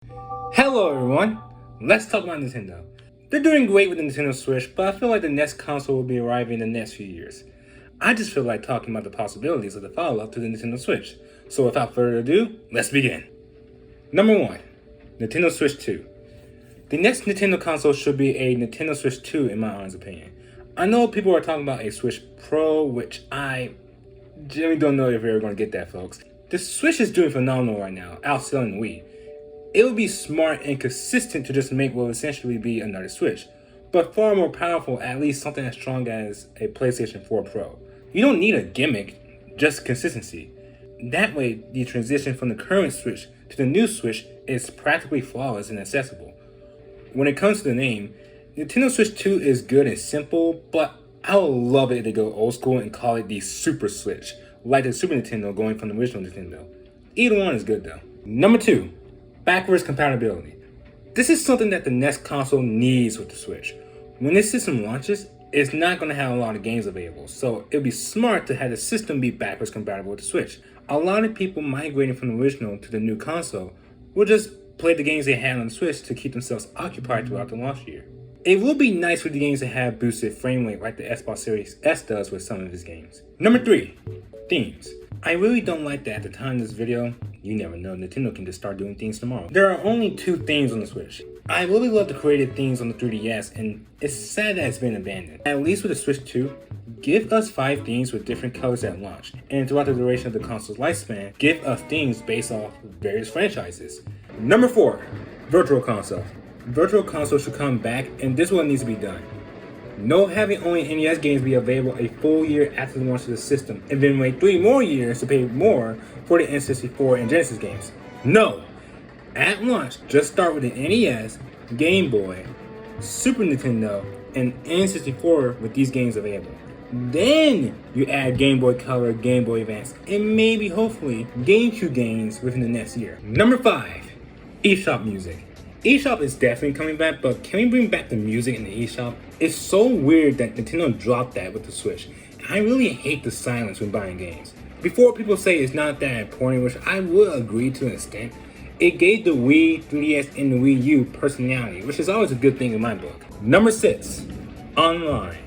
Hello everyone, let's talk about Nintendo. They're doing great with the Nintendo Switch, but I feel like the next console will be arriving in the next few years. I just feel like talking about the possibilities of the follow-up to the Nintendo Switch. So without further ado, let's begin. Number 1. Nintendo Switch 2. The next Nintendo console should be a Nintendo Switch 2 in my honest opinion. I know people are talking about a Switch Pro, which I generally don't know if you're ever going to get that, folks. The Switch is doing phenomenal right now, outselling the Wii. It would be smart and consistent to just make what will essentially be another Switch, but far more powerful, at least something as strong as a PlayStation 4 Pro. You don't need a gimmick, just consistency. That way, the transition from the current Switch to the new Switch is practically flawless and accessible. When it comes to the name, Nintendo Switch 2 is good and simple, but I would love it to go old school and call it the Super Switch, like the Super Nintendo going from the original Nintendo. Either one is good though. Number 2. Backwards compatibility. This is something that the next console needs with the Switch. When this system launches, it's not going to have a lot of games available, so it'll be smart to have the system be backwards compatible with the Switch. A lot of people migrating from the original to the new console will just play the games they had on the Switch to keep themselves occupied throughout the launch year. It will be nice for the games that have boosted frame rate like the Xbox Series S does with some of its games. Number 3. Themes. I really don't like that at the time of this video. You never know, Nintendo can just start doing things tomorrow. There are only 2 themes on the Switch. I really love the creative themes on the 3DS, and it's sad that it's been abandoned. At least with the Switch 2, give us 5 themes with different colors at launch, and throughout the duration of the console's lifespan, give us themes based off various franchises. Number 4. Virtual Console. Virtual Console should come back, and this one needs to be done. No having only NES games be available a full year after the launch of the system, and then wait 3 more years to pay more for the N64 and Genesis games. No! At launch, just start with the NES, Game Boy, Super Nintendo, and N64 with these games available. Then you add Game Boy Color, Game Boy Advance, and maybe, hopefully, GameCube games within the next year. Number 5. eShop music. eShop is definitely coming back, but can we bring back the music in the eShop? It's so weird that Nintendo dropped that with the Switch. I really hate the silence when buying games. Before people say it's not that important, which I would agree to an extent, it gave the Wii, 3DS, and the Wii U personality, which is always a good thing in my book. Number 6. Online.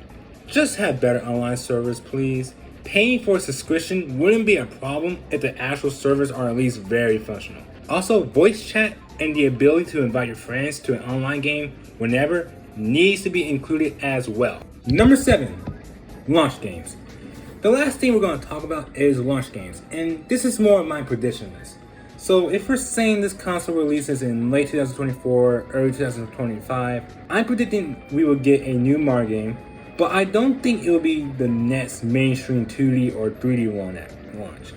Just have better online servers, please. Paying for a subscription wouldn't be a problem if the actual servers are at least very functional. Also, voice chat and the ability to invite your friends to an online game whenever needs to be included as well. Number 7. Launch games. The last thing we're going to talk about is launch games, and this is more of my prediction list. So if we're saying this console releases in late 2024, early 2025, I'm predicting we will get a new Mario game, but I don't think it will be the next mainstream 2D or 3D one at launch.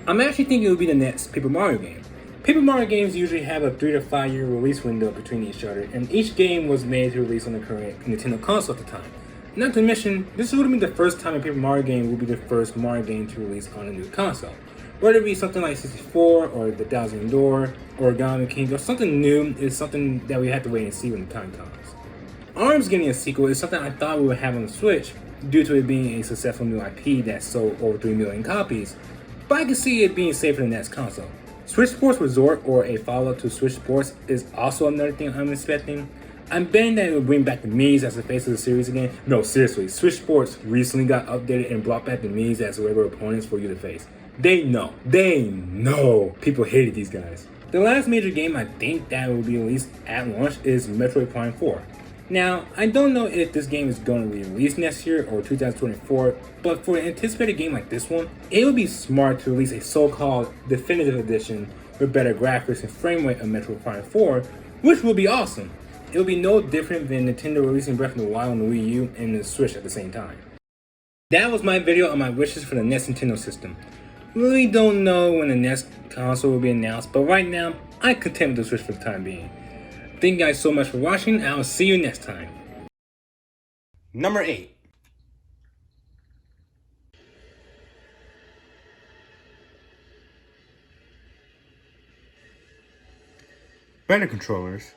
I'm actually thinking it will be the next Paper Mario game. Paper Mario games usually have a 3 to 5 year release window between each other, and each game was made to release on the current Nintendo console at the time. Not to mention, this would be the first time a Paper Mario game will be the first Mario game to release on a new console. Whether it be something like 64 or The Thousand Door, Origami King, or something new is something that we have to wait and see when the time comes. ARMS getting a sequel is something I thought we would have on the Switch due to it being a successful new IP that sold over 3 million copies, but I can see it being safe for the next console. Switch Sports Resort, or a follow-up to Switch Sports, is also another thing I'm expecting. I'm betting that it will bring back the Mii's as the face of the series again. No, seriously, Switch Sports recently got updated and brought back the Mii's as regular opponents for you to face. They know people hated these guys. The last major game I think that will be released at launch is Metroid Prime 4. Now, I don't know if this game is going to be released next year or 2024, but for an anticipated game like this one, it would be smart to release a so-called definitive edition with better graphics and frame rate of Metroid Prime 4, which will be awesome. It will be no different than Nintendo releasing Breath of the Wild on the Wii U and the Switch at the same time. That was my video on my wishes for the next Nintendo system. Really don't know when the next console will be announced, but right now, I'm content with the Switch for the time being. Thank you guys so much for watching, I'll see you next time. Number 8. Better controllers.